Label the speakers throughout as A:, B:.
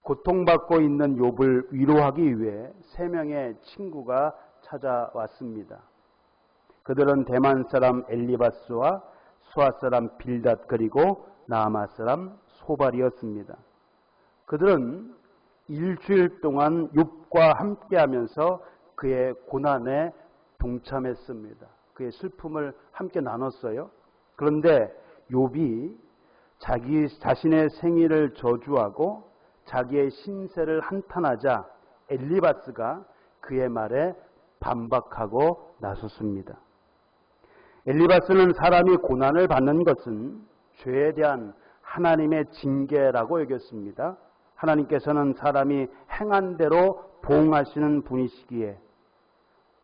A: 고통받고 있는 욥을 위로하기 위해 3명의 친구가 찾아왔습니다. 그들은 대만 사람 엘리바스와 수아 사람 빌닷 그리고 나아마 사람 소발이었습니다. 그들은 일주일 동안 욥과 함께하면서 그의 고난에 동참했습니다. 그의 슬픔을 함께 나눴어요. 그런데 욥이 자기 자신의 생일을 저주하고 자기의 신세를 한탄하자 엘리바스가 그의 말에 반박하고 나섰습니다. 엘리바스는 사람이 고난을 받는 것은 죄에 대한 하나님의 징계라고 여겼습니다. 하나님께서는 사람이 행한 대로 보응하시는 분이시기에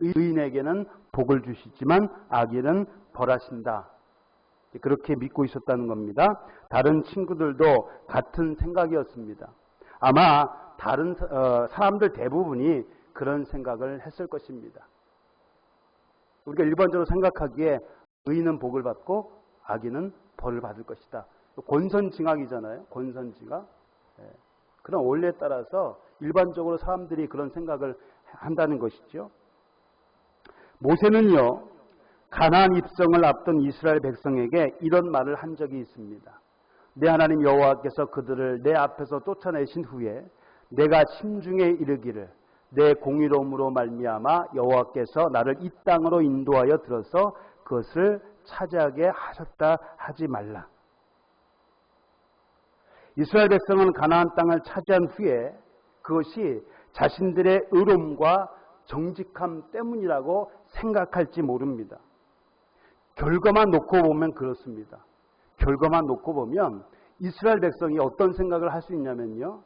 A: 의인에게는 복을 주시지만 악인은 벌하신다. 그렇게 믿고 있었다는 겁니다. 다른 친구들도 같은 생각이었습니다. 아마 다른 사람들 대부분이 그런 생각을 했을 것입니다. 우리가 일반적으로 생각하기에 의인은 복을 받고 악인은 벌을 받을 것이다. 권선징악이잖아요. 권선징악. 그런 원리에 따라서 일반적으로 사람들이 그런 생각을 한다는 것이죠. 모세는요, 가나안 입성을 앞둔 이스라엘 백성에게 이런 말을 한 적이 있습니다. 내 하나님 여호와께서 그들을 내 앞에서 쫓아내신 후에 내가 심중에 이르기를 내 공의로움으로 말미암아 여호와께서 나를 이 땅으로 인도하여 들어서 그것을 차지하게 하셨다 하지 말라. 이스라엘 백성은 가나안 땅을 차지한 후에 그것이 자신들의 의로움과 정직함 때문이라고 생각할지 모릅니다. 결과만 놓고 보면 그렇습니다. 결과만 놓고 보면 이스라엘 백성이 어떤 생각을 할 수 있냐면요.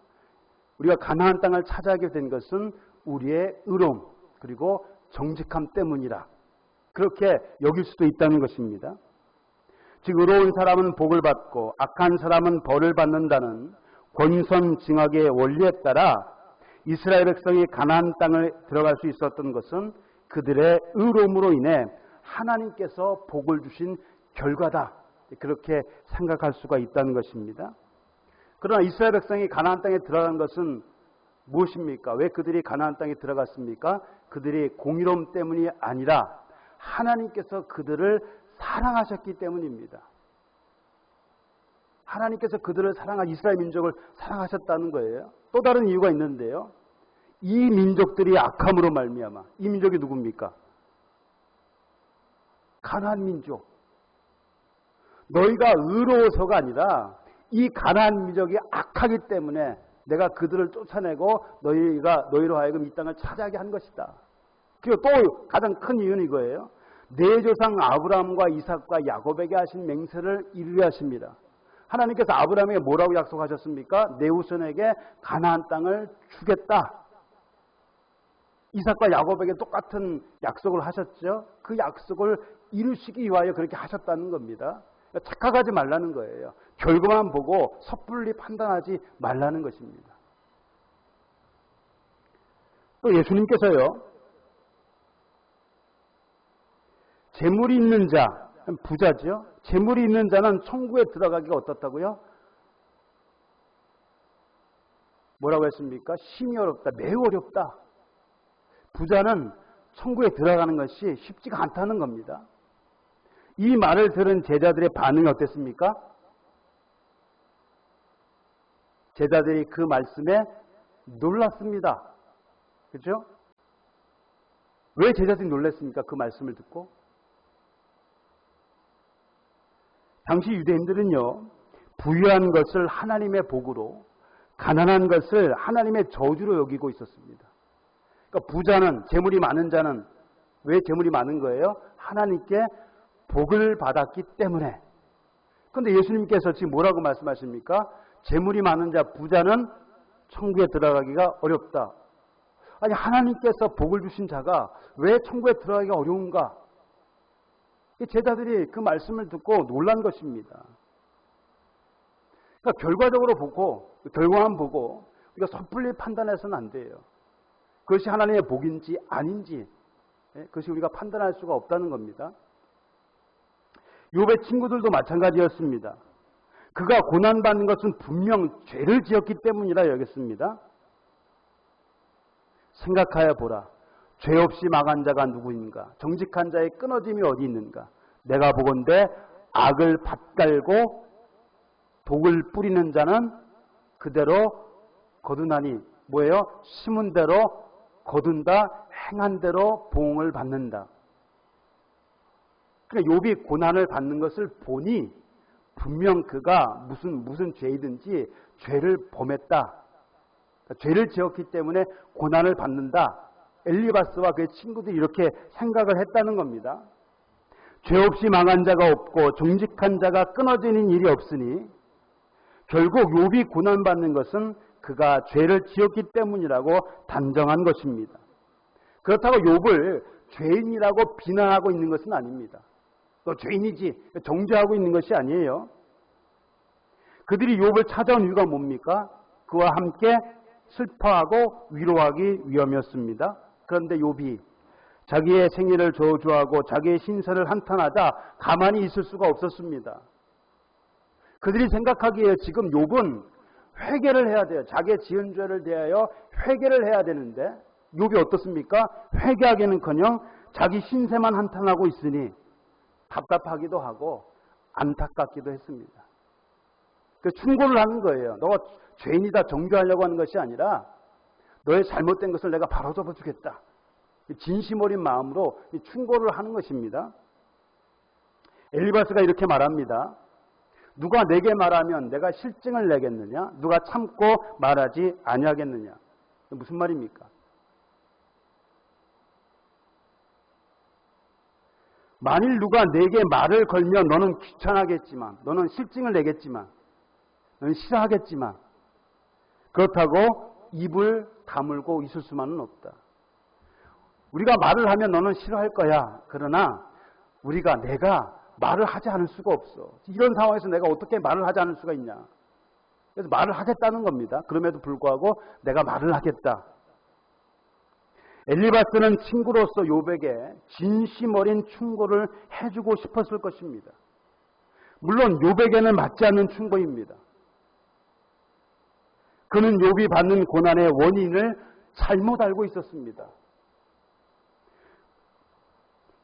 A: 우리가 가나안 땅을 차지하게 된 것은 우리의 의로움 그리고 정직함 때문이라. 그렇게 여길 수도 있다는 것입니다. 즉 의로운 사람은 복을 받고 악한 사람은 벌을 받는다는 권선징악의 원리에 따라 이스라엘 백성이 가나안 땅을 들어갈 수 있었던 것은 그들의 의로움으로 인해 하나님께서 복을 주신 결과다. 그렇게 생각할 수가 있다는 것입니다. 그러나 이스라엘 백성이 가나안 땅에 들어간 것은 무엇입니까? 왜 그들이 가나안 땅에 들어갔습니까? 그들이 공의로움 때문이 아니라 하나님께서 그들을 사랑하셨기 때문입니다. 하나님께서 그들을 사랑한 이스라엘 민족을 사랑하셨다는 거예요. 또 다른 이유가 있는데요. 이 민족들이 악함으로 말미암아 이 민족이 누굽니까? 가나안 민족. 너희가 의로워서가 아니라 이 가나안 민족이 악하기 때문에 내가 그들을 쫓아내고 너희로 하여금 이 땅을 차지하게 한 것이다. 그리고 또 가장 큰 이유는 이거예요. 내 조상 아브라함과 이삭과 야곱에게 하신 맹세를 이루려 하십니다. 하나님께서 아브라함에게 뭐라고 약속하셨습니까? 내 후손에게 가나안 땅을 주겠다. 이삭과 야곱에게 똑같은 약속을 하셨죠. 그 약속을 이루시기 위하여 그렇게 하셨다는 겁니다. 착각하지 말라는 거예요. 결과만 보고 섣불리 판단하지 말라는 것입니다. 또 예수님께서요. 재물이 있는 자, 부자죠. 재물이 있는 자는 천국에 들어가기가 어떻다고요? 뭐라고 했습니까? 심히 어렵다. 매우 어렵다. 부자는 천국에 들어가는 것이 쉽지가 않다는 겁니다. 이 말을 들은 제자들의 반응이 어땠습니까? 제자들이 그 말씀에 놀랐습니다. 그렇죠? 왜 제자들이 놀랐습니까? 그 말씀을 듣고? 당시 유대인들은요, 부유한 것을 하나님의 복으로, 가난한 것을 하나님의 저주로 여기고 있었습니다. 그러니까 부자는, 재물이 많은 자는 왜 재물이 많은 거예요? 하나님께 복을 받았기 때문에. 그런데 예수님께서 지금 뭐라고 말씀하십니까? 재물이 많은 자, 부자는 천국에 들어가기가 어렵다. 아니, 하나님께서 복을 주신 자가 왜 천국에 들어가기가 어려운가? 제자들이 그 말씀을 듣고 놀란 것입니다. 그러니까 결과적으로 보고, 결과만 보고 우리가 섣불리 판단해서는 안 돼요. 그것이 하나님의 복인지 아닌지 그것이 우리가 판단할 수가 없다는 겁니다. 욥의 친구들도 마찬가지였습니다. 그가 고난받는 것은 분명 죄를 지었기 때문이라 여겼습니다. 생각하여 보라. 죄 없이 망한 자가 누구인가? 정직한 자의 끊어짐이 어디 있는가? 내가 보건대 악을 밭갈고 독을 뿌리는 자는 그대로 거두나니 뭐예요? 심은 대로 거둔다. 행한 대로 보응을 받는다. 그러니까 욥이 고난을 받는 것을 보니 분명 그가 무슨 죄이든지 죄를 범했다. 그러니까 죄를 지었기 때문에 고난을 받는다. 엘리바스와 그의 친구들이 이렇게 생각을 했다는 겁니다. 죄 없이 망한 자가 없고 정직한 자가 끊어지는 일이 없으니 결국 욥이 고난받는 것은 그가 죄를 지었기 때문이라고 단정한 것입니다. 그렇다고 욥을 죄인이라고 비난하고 있는 것은 아닙니다. 너 죄인이지 정죄하고 있는 것이 아니에요. 그들이 욥을 찾아온 이유가 뭡니까? 그와 함께 슬퍼하고 위로하기 위함이었습니다. 그런데 욥이 자기의 생애를 저주하고 자기의 신세를 한탄하자 가만히 있을 수가 없었습니다. 그들이 생각하기에 지금 욥은 회개를 해야 돼요. 자기의 지은 죄를 대하여 회개를 해야 되는데 욥이 어떻습니까? 회개하기는커녕 자기 신세만 한탄하고 있으니 답답하기도 하고 안타깝기도 했습니다. 그래서 충고를 하는 거예요. 너가 죄인이다 정죄하려고 하는 것이 아니라 너의 잘못된 것을 내가 바로 접어주겠다. 진심 어린 마음으로 충고를 하는 것입니다. 엘리바스가 이렇게 말합니다. 누가 내게 말하면 내가 실증을 내겠느냐? 누가 참고 말하지 아니하겠느냐? 무슨 말입니까? 만일 누가 내게 말을 걸면 너는 귀찮아하겠지만, 너는 실증을 내겠지만, 너는 싫어하겠지만, 그렇다고 입을 다물고 있을 수만은 없다. 우리가 말을 하면 너는 싫어할 거야. 그러나 내가 말을 하지 않을 수가 없어. 이런 상황에서 내가 어떻게 말을 하지 않을 수가 있냐. 그래서 말을 하겠다는 겁니다. 그럼에도 불구하고 내가 말을 하겠다. 엘리바스는 친구로서 욥에게 진심 어린 충고를 해주고 싶었을 것입니다. 물론 욥에게는 맞지 않는 충고입니다. 그는 욥이 받는 고난의 원인을 잘못 알고 있었습니다.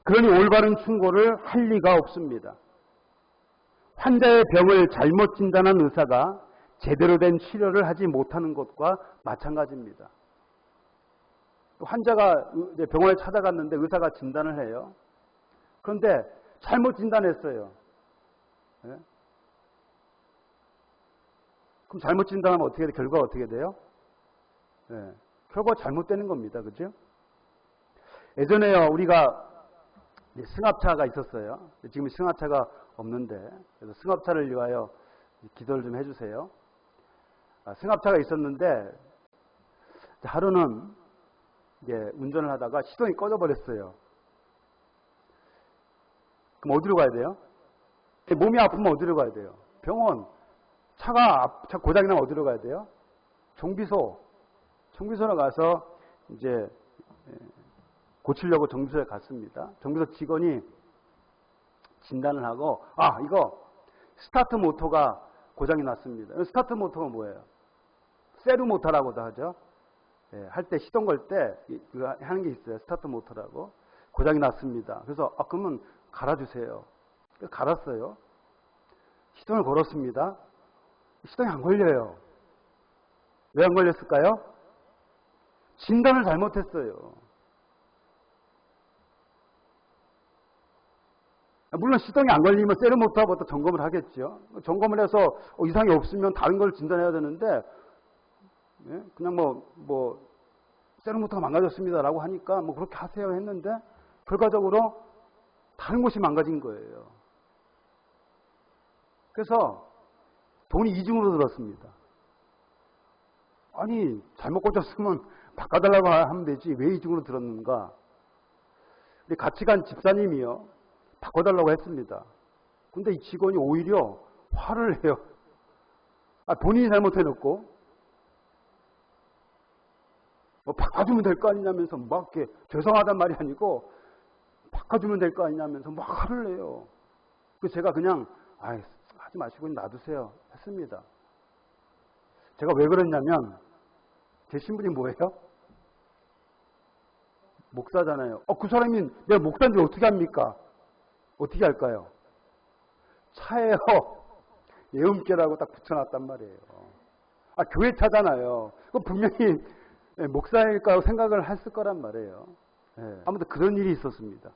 A: 그러니 올바른 충고를 할 리가 없습니다. 환자의 병을 잘못 진단한 의사가 제대로 된 치료를 하지 못하는 것과 마찬가지입니다. 환자가 병원에 찾아갔는데 의사가 진단을 해요. 그런데 잘못 진단했어요. 네? 그럼 잘못 진단하면 어떻게 돼? 결과가 어떻게 돼요? 네. 결과가 잘못되는 겁니다. 그죠? 예전에요, 우리가 승합차가 있었어요. 지금 승합차가 없는데, 그래서 승합차를 위하여 기도를 좀 해주세요. 승합차가 있었는데, 하루는 이제 운전을 하다가 시동이 꺼져버렸어요. 그럼 어디로 가야 돼요? 몸이 아프면 어디로 가야 돼요? 병원. 차 고장이 나면 어디로 가야 돼요? 정비소로 가서 이제 고치려고 정비소에 갔습니다. 정비소 직원이 진단을 하고, 이거 스타트 모터가 고장이 났습니다. 스타트 모터가 뭐예요? 세르 모터라고도 하죠. 할 때 시동 걸 때 하는 게 있어요. 스타트 모터라고. 고장이 났습니다. 그래서 그러면 갈아주세요. 그래서 갈았어요. 시동을 걸었습니다. 시동이 안 걸려요. 왜 안 걸렸을까요? 진단을 잘못했어요. 물론 시동이 안 걸리면 세르 모터부터 점검을 하겠죠. 점검을 해서 이상이 없으면 다른 걸 진단해야 되는데 그냥 세르 모터가 망가졌습니다라고 하니까 그렇게 하세요 했는데 결과적으로 다른 곳이 망가진 거예요. 그래서 돈이 이중으로 들었습니다. 아니 잘못 꽂았으면 바꿔달라고 하면 되지 왜 이중으로 들었는가. 근데 같이 간 집사님이요 바꿔달라고 했습니다. 근데 이 직원이 오히려 화를 해요. 본인이 잘못해놓고 바꿔주면 될 거 아니냐면서 막 이렇게 죄송하단 말이 아니고 바꿔주면 될 거 아니냐면서 막 화를 내요. 그래서 제가 그냥 하지 마시고 놔두세요 했습니다. 제가 왜 그랬냐면 제 신분이 뭐예요? 목사잖아요. 그 사람이 내가 목사인지 어떻게 합니까? 어떻게 할까요? 차에요. 예음죄라고 딱 붙여놨단 말이에요. 교회 차잖아요. 분명히 목사일까 생각을 했을 거란 말이에요. 아무튼 그런 일이 있었습니다.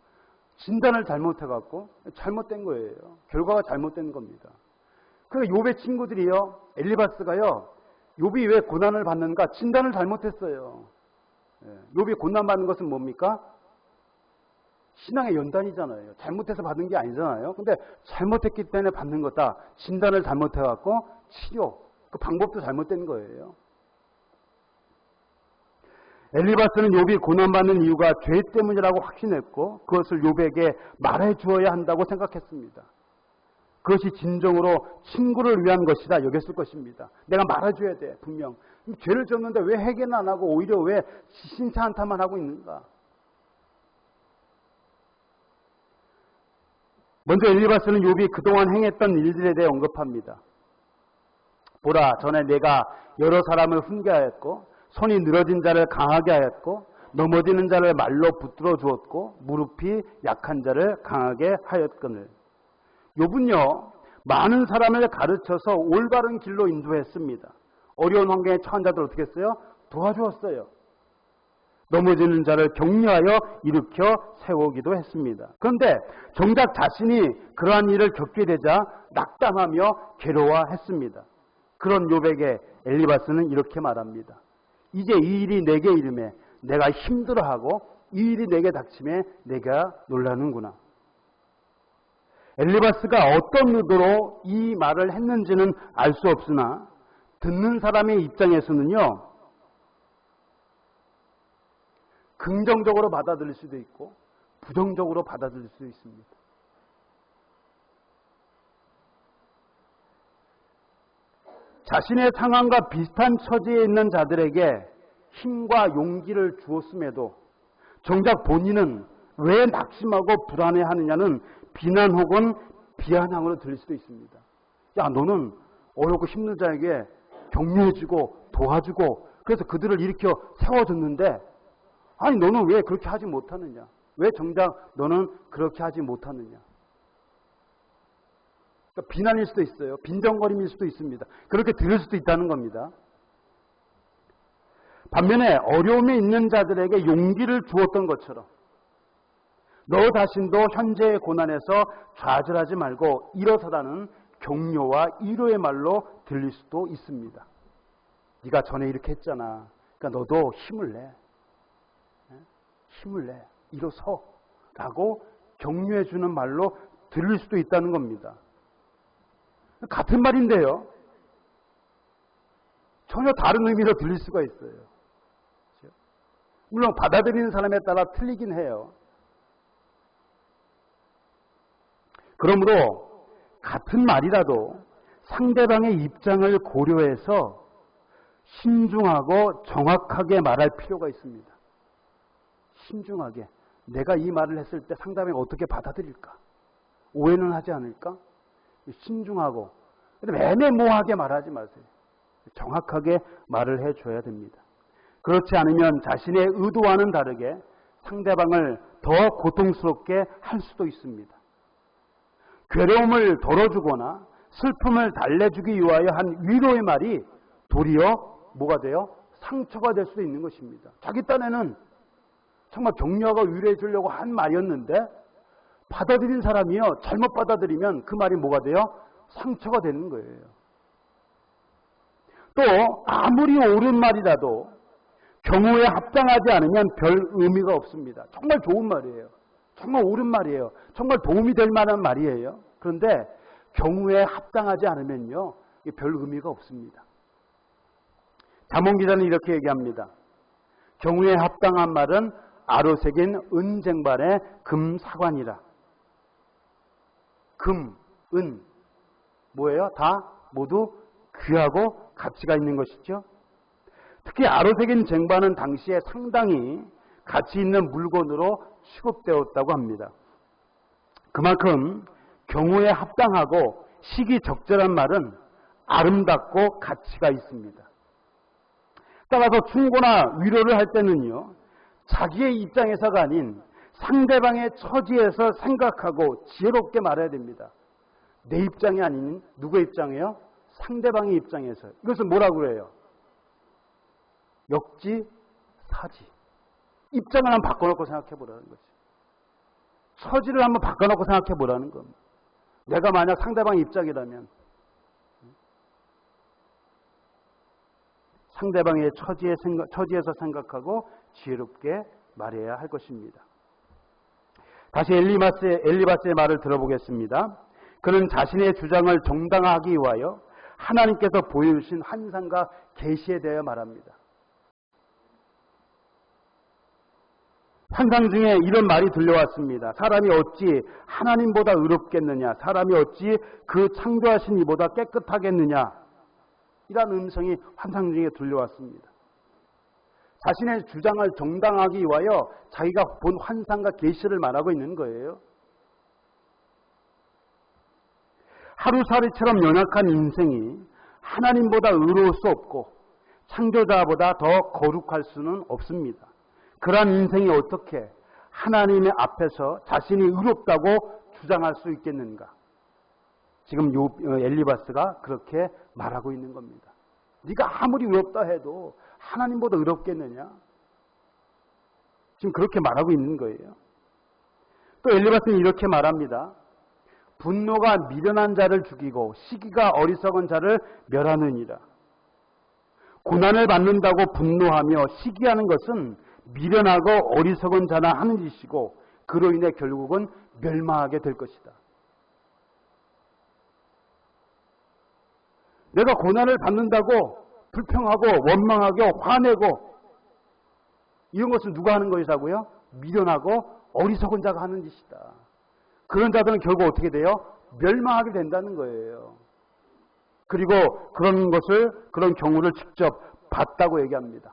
A: 진단을 잘못해갖고 잘못된 거예요. 결과가 잘못된 겁니다. 그래서 욥의 친구들이요, 엘리바스가요, 욥이 왜 고난을 받는가? 진단을 잘못했어요. 욥이 고난받는 것은 뭡니까? 신앙의 연단이잖아요. 잘못해서 받은 게 아니잖아요. 근데 잘못했기 때문에 받는 거다. 진단을 잘못해갖고 치료, 그 방법도 잘못된 거예요. 엘리바스는 욥이 고난받는 이유가 죄 때문이라고 확신했고 그것을 욥에게 말해 주어야 한다고 생각했습니다. 그것이 진정으로 친구를 위한 것이다 여겼을 것입니다. 내가 말해줘야 돼, 분명. 죄를 졌는데 왜 회개는 안 하고 오히려 왜 신차한탄만 하고 있는가? 먼저 엘리바스는 욥이 그동안 행했던 일들에 대해 언급합니다. 보라, 전에 내가 여러 사람을 훈계하였고 손이 늘어진 자를 강하게 하였고 넘어지는 자를 말로 붙들어 주었고 무릎이 약한 자를 강하게 하였거늘. 욥은요, 많은 사람을 가르쳐서 올바른 길로 인도했습니다. 어려운 환경에 처한 자들 어떻게 했어요? 도와주었어요. 넘어지는 자를 격려하여 일으켜 세우기도 했습니다. 그런데 정작 자신이 그러한 일을 겪게 되자 낙담하며 괴로워했습니다. 그런 욥에게 엘리바스는 이렇게 말합니다. 이제 이 일이 내게 이름에 내가 힘들어하고 이 일이 내게 닥침에 내가 놀라는구나. 엘리바스가 어떤 의도로 이 말을 했는지는 알 수 없으나 듣는 사람의 입장에서는요, 긍정적으로 받아들일 수도 있고 부정적으로 받아들일 수도 있습니다. 자신의 상황과 비슷한 처지에 있는 자들에게 힘과 용기를 주었음에도 정작 본인은 왜 낙심하고 불안해하느냐는 비난 혹은 비아냥으로 들릴 수도 있습니다. 야, 너는 어렵고 힘든 자에게 격려해주고 도와주고 그래서 그들을 일으켜 세워줬는데 아니 너는 왜 그렇게 하지 못하느냐? 왜 정작 너는 그렇게 하지 못하느냐? 그러니까 비난일 수도 있어요. 빈정거림일 수도 있습니다. 그렇게 들을 수도 있다는 겁니다. 반면에 어려움에 있는 자들에게 용기를 주었던 것처럼 너 자신도 현재의 고난에서 좌절하지 말고 일어서라는 격려와 위로의 말로 들릴 수도 있습니다. 네가 전에 이렇게 했잖아. 그러니까 너도 힘을 내. 힘을 내. 일어서. 라고 격려해 주는 말로 들릴 수도 있다는 겁니다. 같은 말인데요. 전혀 다른 의미로 들릴 수가 있어요. 물론 받아들이는 사람에 따라 틀리긴 해요. 그러므로 같은 말이라도 상대방의 입장을 고려해서 신중하고 정확하게 말할 필요가 있습니다. 신중하게. 내가 이 말을 했을 때 상대방이 어떻게 받아들일까? 오해는 하지 않을까? 신중하고 애매모호하게 말하지 마세요. 정확하게 말을 해줘야 됩니다. 그렇지 않으면 자신의 의도와는 다르게 상대방을 더 고통스럽게 할 수도 있습니다. 괴로움을 덜어주거나 슬픔을 달래주기 위하여 한 위로의 말이 도리어 뭐가 돼요? 상처가 될 수도 있는 것입니다. 자기 딴에는 정말 격려하고 위로해 주려고 한 말이었는데 받아들인 사람이요, 잘못 받아들이면 그 말이 뭐가 돼요? 상처가 되는 거예요. 또 아무리 옳은 말이라도 경우에 합당하지 않으면 별 의미가 없습니다. 정말 좋은 말이에요. 정말 옳은 말이에요. 정말 도움이 될 만한 말이에요. 그런데 경우에 합당하지 않으면요, 별 의미가 없습니다. 잠언 기자는 이렇게 얘기합니다. 경우에 합당한 말은 아로새긴 은쟁반의 금사관이라. 금, 은 뭐예요? 다 모두 귀하고 가치가 있는 것이죠. 특히 아로새긴 쟁반은 당시에 상당히 가치 있는 물건으로 취급되었다고 합니다. 그만큼 경우에 합당하고 시기적절한 말은 아름답고 가치가 있습니다. 따라서 충고나 위로를 할 때는요, 자기의 입장에서가 아닌 상대방의 처지에서 생각하고 지혜롭게 말해야 됩니다. 내 입장이 아닌 누구의 입장이에요? 상대방의 입장에서. 이것을 뭐라고 그래요? 역지사지. 입장을 한번 바꿔놓고 생각해 보라는 거죠. 처지를 한번 바꿔놓고 생각해 보라는 겁니다. 내가 만약 상대방의 입장이라면 상대방의 처지에서 생각하고 지혜롭게 말해야 할 것입니다. 다시 엘리바스의 말을 들어보겠습니다. 그는 자신의 주장을 정당화하기 위하여 하나님께서 보여주신 환상과 계시에 대해 말합니다. 환상 중에 이런 말이 들려왔습니다. 사람이 어찌 하나님보다 의롭겠느냐? 사람이 어찌 그 창조하신 이보다 깨끗하겠느냐? 이런 음성이 환상 중에 들려왔습니다. 자신의 주장을 정당하기 위하여 자기가 본 환상과 계시를 말하고 있는 거예요. 하루살이처럼 연약한 인생이 하나님보다 의로울 수 없고 창조자보다 더 거룩할 수는 없습니다. 그러한 인생이 어떻게 하나님의 앞에서 자신이 의롭다고 주장할 수 있겠는가? 지금 엘리바스가 그렇게 말하고 있는 겁니다. 네가 아무리 의롭다 해도 하나님보다 의롭겠느냐? 지금 그렇게 말하고 있는 거예요. 또 엘리바스는 이렇게 말합니다. 분노가 미련한 자를 죽이고 시기가 어리석은 자를 멸하느니라. 고난을 받는다고 분노하며 시기하는 것은 미련하고 어리석은 자나 하는 짓이고 그로 인해 결국은 멸망하게 될 것이다. 내가 고난을 받는다고 불평하고 원망하고 화내고 이런 것은 누가 하는 것이라고요? 미련하고 어리석은 자가 하는 짓이다. 그런 자들은 결국 어떻게 돼요? 멸망하게 된다는 거예요. 그리고 그런 경우를 직접 봤다고 얘기합니다.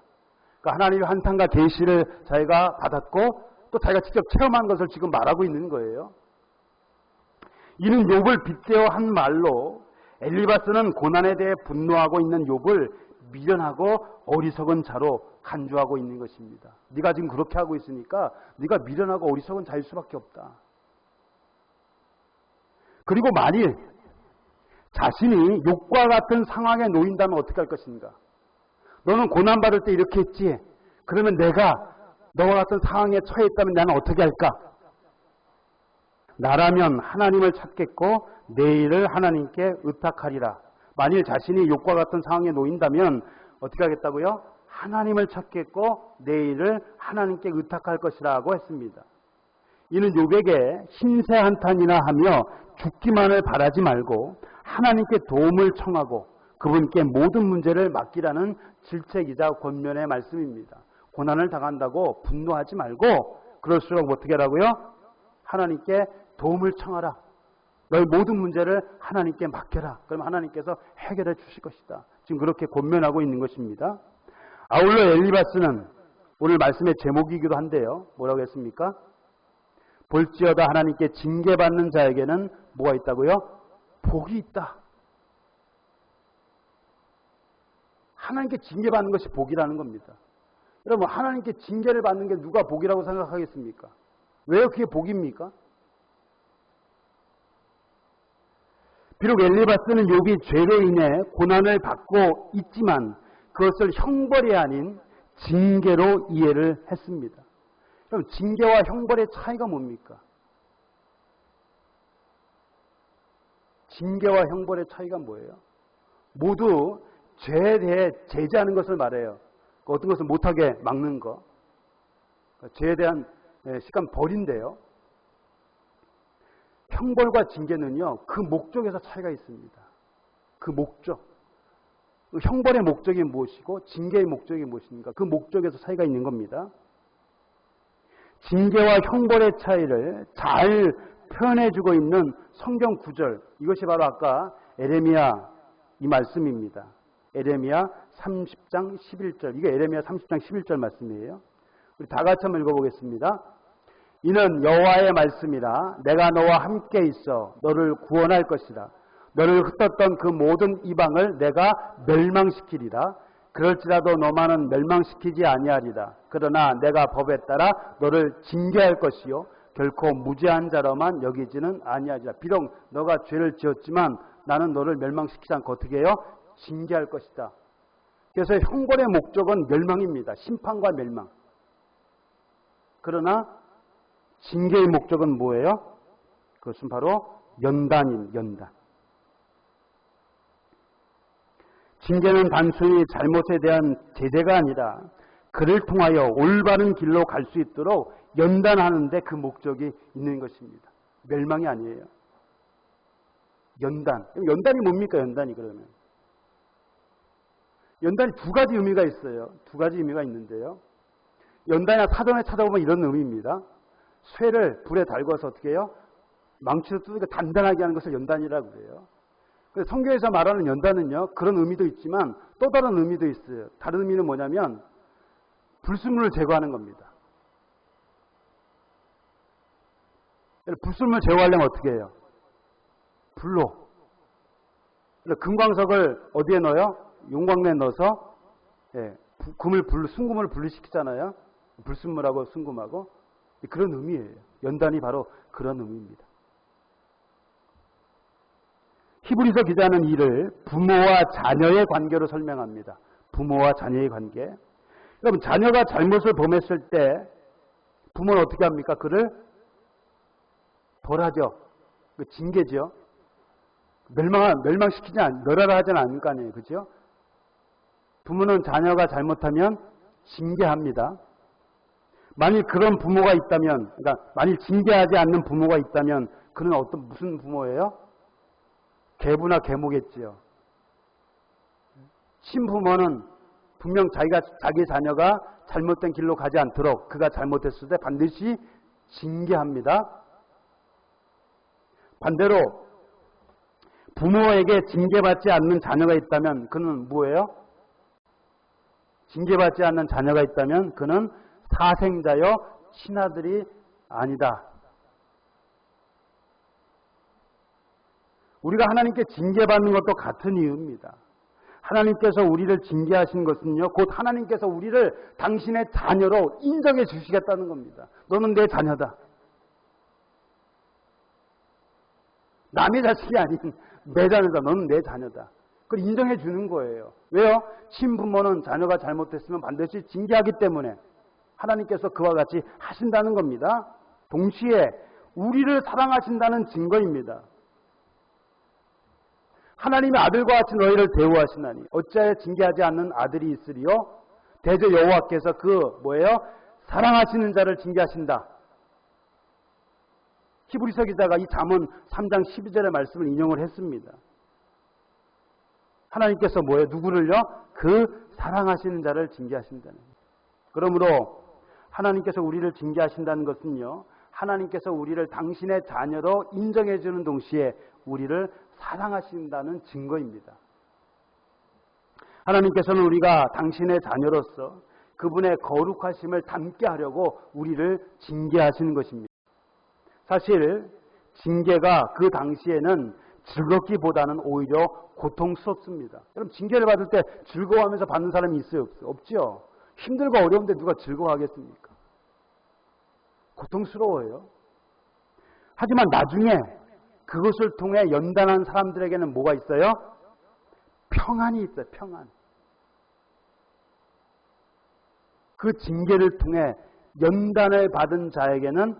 A: 그러니까 하나님의 환상과 계시를 자기가 받았고 또 자기가 직접 체험한 것을 지금 말하고 있는 거예요. 이는 욥을 빗대어 한 말로 엘리바스는 고난에 대해 분노하고 있는 욥을 미련하고 어리석은 자로 간주하고 있는 것입니다. 네가 지금 그렇게 하고 있으니까 네가 미련하고 어리석은 자일 수밖에 없다. 그리고 만일 자신이 욥과 같은 상황에 놓인다면 어떻게 할 것인가? 너는 고난받을 때 이렇게 했지. 그러면 내가 너와 같은 상황에 처해 있다면 나는 어떻게 할까? 나라면 하나님을 찾겠고 내일을 하나님께 의탁하리라. 만일 자신이 욥과 같은 상황에 놓인다면 어떻게 하겠다고요? 하나님을 찾겠고 내일을 하나님께 의탁할 것이라고 했습니다. 이는 욥에게 힘세 한탄이나 하며 죽기만을 바라지 말고 하나님께 도움을 청하고 그분께 모든 문제를 맡기라는 질책이자 권면의 말씀입니다. 고난을 당한다고 분노하지 말고 그럴수록 어떻게 하라고요? 하나님께 도움을 청하라. 너의 모든 문제를 하나님께 맡겨라. 그럼 하나님께서 해결해 주실 것이다. 지금 그렇게 권면하고 있는 것입니다. 아울러 엘리바스는 오늘 말씀의 제목이기도 한데요. 뭐라고 했습니까? 볼지어다 하나님께 징계받는 자에게는 뭐가 있다고요? 복이 있다. 하나님께 징계받는 것이 복이라는 겁니다. 여러분, 하나님께 징계를 받는 게 누가 복이라고 생각하겠습니까? 왜 그게 복입니까? 비록 엘리바스는 욥이 죄로 인해 고난을 받고 있지만 그것을 형벌이 아닌 징계로 이해를 했습니다. 그럼 징계와 형벌의 차이가 뭡니까? 징계와 형벌의 차이가 뭐예요? 모두 죄에 대해 제재하는 것을 말해요. 어떤 것을 못하게 막는 거. 죄에 대한 시간 벌인데요. 형벌과 징계는요, 그 목적에서 차이가 있습니다. 그 목적. 형벌의 목적이 무엇이고 징계의 목적이 무엇인가. 그 목적에서 차이가 있는 겁니다. 징계와 형벌의 차이를 잘 표현해주고 있는 성경 구절. 이것이 바로 아까 에레미야 이 말씀입니다. 에레미야 30장 11절. 이게 에레미야 30장 11절 말씀이에요. 우리 다 같이 한번 읽어보겠습니다. 이는 여호와의 말씀이라. 내가 너와 함께 있어 너를 구원할 것이라. 너를 흩었던 그 모든 이방을 내가 멸망시키리라. 그럴지라도 너만은 멸망시키지 아니하리라. 그러나 내가 법에 따라 너를 징계할 것이요 결코 무죄한 자로만 여기지는 아니하리라. 비록 너가 죄를 지었지만 나는 너를 멸망시키지 않고 어떻게 해요? 징계할 것이다. 그래서 형벌의 목적은 멸망입니다. 심판과 멸망. 그러나 징계의 목적은 뭐예요? 그것은 바로 연단인 연단. 징계는 단순히 잘못에 대한 제재가 아니라 그를 통하여 올바른 길로 갈 수 있도록 연단하는데 그 목적이 있는 것입니다. 멸망이 아니에요. 연단. 연단이 뭡니까? 연단이 그러면. 연단이 두 가지 의미가 있어요. 두 가지 의미가 있는데요. 연단이나 사전에 찾아보면 이런 의미입니다. 쇠를 불에 달궈서 어떻게 해요? 망치로 뜯으니까 단단하게 하는 것을 연단이라고 그래요. 성경에서 말하는 연단은요, 그런 의미도 있지만 또 다른 의미도 있어요. 다른 의미는 뭐냐면 불순물을 제거하는 겁니다. 불순물 제거하려면 어떻게 해요? 불로. 금광석을 어디에 넣어요? 용광로에 넣어서 순금을 분리시키잖아요. 불순물하고 순금하고. 그런 의미예요. 연단이 바로 그런 의미입니다. 히브리서 기자는 이를 부모와 자녀의 관계로 설명합니다. 부모와 자녀의 관계. 여러분, 자녀가 잘못을 범했을 때 부모는 어떻게 합니까? 그를 벌하죠. 징계죠. 멸망시키지 멸하라 하지는 않을 거 아니에요. 그죠? 부모는 자녀가 잘못하면 징계합니다. 만일 그런 부모가 있다면, 그러니까 만일 징계하지 않는 부모가 있다면 그는 무슨 부모예요? 계부나 계모겠지요. 신부모는 분명 자기 자녀가 잘못된 길로 가지 않도록 그가 잘못했을 때 반드시 징계합니다. 반대로 부모에게 징계받지 않는 자녀가 있다면 그는 뭐예요? 징계받지 않는 자녀가 있다면 그는 사생자여 친아들이 아니다. 우리가 하나님께 징계받는 것도 같은 이유입니다. 하나님께서 우리를 징계하신 것은요, 곧 하나님께서 우리를 당신의 자녀로 인정해 주시겠다는 겁니다. 너는 내 자녀다. 남의 자식이 아닌 내 자녀다. 너는 내 자녀다. 그걸 인정해 주는 거예요. 왜요? 친부모는 자녀가 잘못했으면 반드시 징계하기 때문에 하나님께서 그와 같이 하신다는 겁니다. 동시에 우리를 사랑하신다는 증거입니다. 하나님의 아들과 같이 너희를 대우하시나니 어찌하여 징계하지 않는 아들이 있으리요? 대저 여호와께서 사랑하시는 자를 징계하신다. 히브리서 기자가 이 잠언 3장 12절의 말씀을 인용을 했습니다. 하나님께서 누구를요? 그 사랑하시는 자를 징계하신다는 거예요. 그러므로 하나님께서 우리를 징계하신다는 것은요, 하나님께서 우리를 당신의 자녀로 인정해 주는 동시에 우리를 사랑하신다는 증거입니다. 하나님께서는 우리가 당신의 자녀로서 그분의 거룩하심을 담게 하려고 우리를 징계하시는 것입니다. 사실 징계가 그 당시에는 즐겁기보다는 오히려 고통스럽습니다. 여러분, 징계를 받을 때 즐거워하면서 받는 사람이 있어요? 없죠? 힘들고 어려운데 누가 즐거워하겠습니까? 고통스러워요. 하지만 나중에 그것을 통해 연단한 사람들에게는 뭐가 있어요? 평안이 있어요. 평안. 그 징계를 통해 연단을 받은 자에게는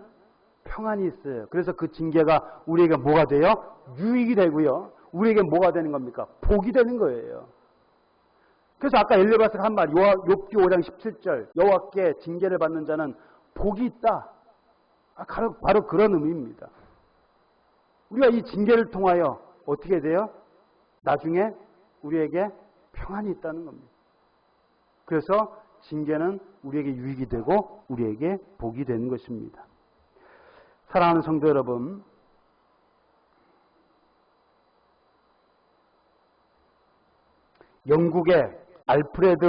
A: 평안이 있어요. 그래서 그 징계가 우리에게 뭐가 돼요? 유익이 되고요. 우리에게 뭐가 되는 겁니까? 복이 되는 거예요. 그래서 아까 엘리바스가 한 말, 욥기 5장 17절, 여호와께 징계를 받는 자는 복이 있다. 바로 그런 의미입니다. 우리가 이 징계를 통하여 어떻게 돼요? 나중에 우리에게 평안이 있다는 겁니다. 그래서 징계는 우리에게 유익이 되고 우리에게 복이 되는 것입니다. 사랑하는 성도 여러분, 영국의 알프레드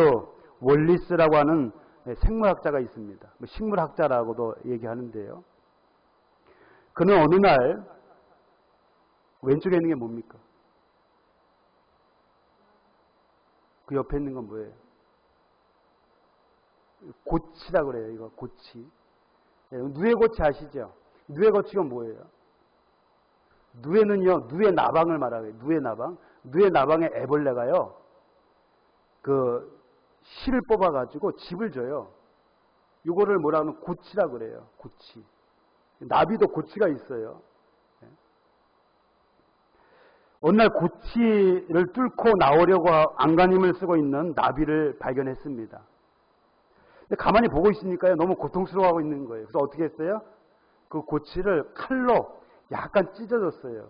A: 월리스라고 하는 생물학자가 있습니다. 식물학자라고도 얘기하는데요. 그는 어느 날 왼쪽에 있는 게 뭡니까? 그 옆에 있는 건 뭐예요? 고치라고 그래요. 이거 고치. 누에 고치 아시죠? 누에 고치가 뭐예요? 누에는요, 누에 나방을 말하고요. 누에 나방. 누에 나방의 애벌레가요, 그 실을 뽑아가지고 집을 줘요. 이거를 뭐라 하면 고치라고 그래요. 고치. 나비도 고치가 있어요. 어느 날 고치를 뚫고 나오려고 안간힘을 쓰고 있는 나비를 발견했습니다. 근데 가만히 보고 있으니까요, 너무 고통스러워하고 있는 거예요. 그래서 어떻게 했어요? 그 고치를 칼로 약간 찢어졌어요.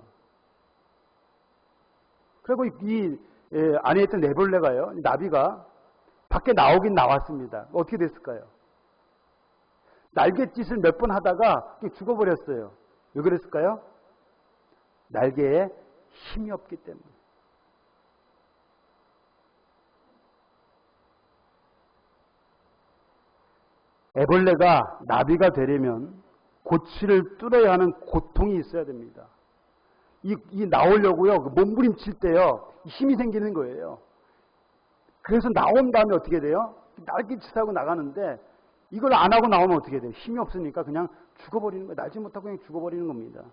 A: 그리고 이 안에 있던 애벌레가요, 나비가 밖에 나오긴 나왔습니다. 어떻게 됐을까요? 날갯짓을 몇 번 하다가 죽어버렸어요. 왜 그랬을까요? 날개에 힘이 없기 때문에. 애벌레가 나비가 되려면 고치를 뚫어야 하는 고통이 있어야 됩니다. 이 나오려고요, 몸부림칠 때요, 힘이 생기는 거예요. 그래서 나온 다음에 어떻게 돼요? 날갯짓하고 나가는데 이걸 안 하고 나오면 어떻게 돼요? 힘이 없으니까 그냥 죽어버리는 거예요. 날지 못하고 그냥 죽어버리는 겁니다.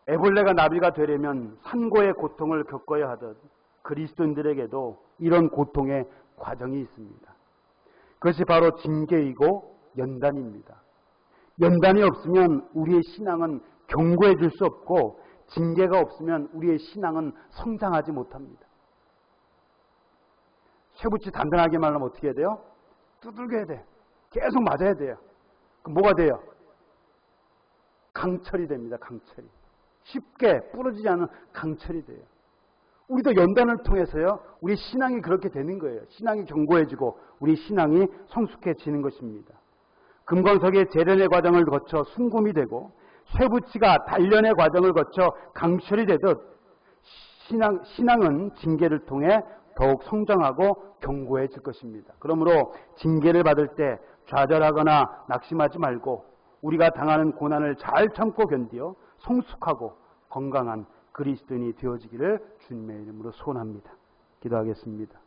A: 애벌레가 나비가 되려면 산고의 고통을 겪어야 하듯 그리스도인들에게도 이런 고통의 과정이 있습니다. 그것이 바로 징계이고 연단입니다. 연단이 없으면 우리의 신앙은 견고해질 수 없고, 징계가 없으면 우리의 신앙은 성장하지 못합니다. 쇠붙이 단단하게 말하면 어떻게 해야 돼요? 두들겨야 돼. 계속 맞아야 돼요. 그럼 뭐가 돼요? 강철이 됩니다. 강철이. 쉽게 부러지지 않은 강철이 돼요. 우리도 연단을 통해서요, 우리 신앙이 그렇게 되는 거예요. 신앙이 견고해지고 우리 신앙이 성숙해지는 것입니다. 금광석의 재련의 과정을 거쳐 순금이 되고 쇠붙이가 단련의 과정을 거쳐 강철이 되듯 신앙은 징계를 통해 더욱 성장하고 견고해질 것입니다. 그러므로 징계를 받을 때 좌절하거나 낙심하지 말고 우리가 당하는 고난을 잘 참고 견디어 성숙하고 건강한 그리스도인이 되어지기를 주님의 이름으로 소원합니다. 기도하겠습니다.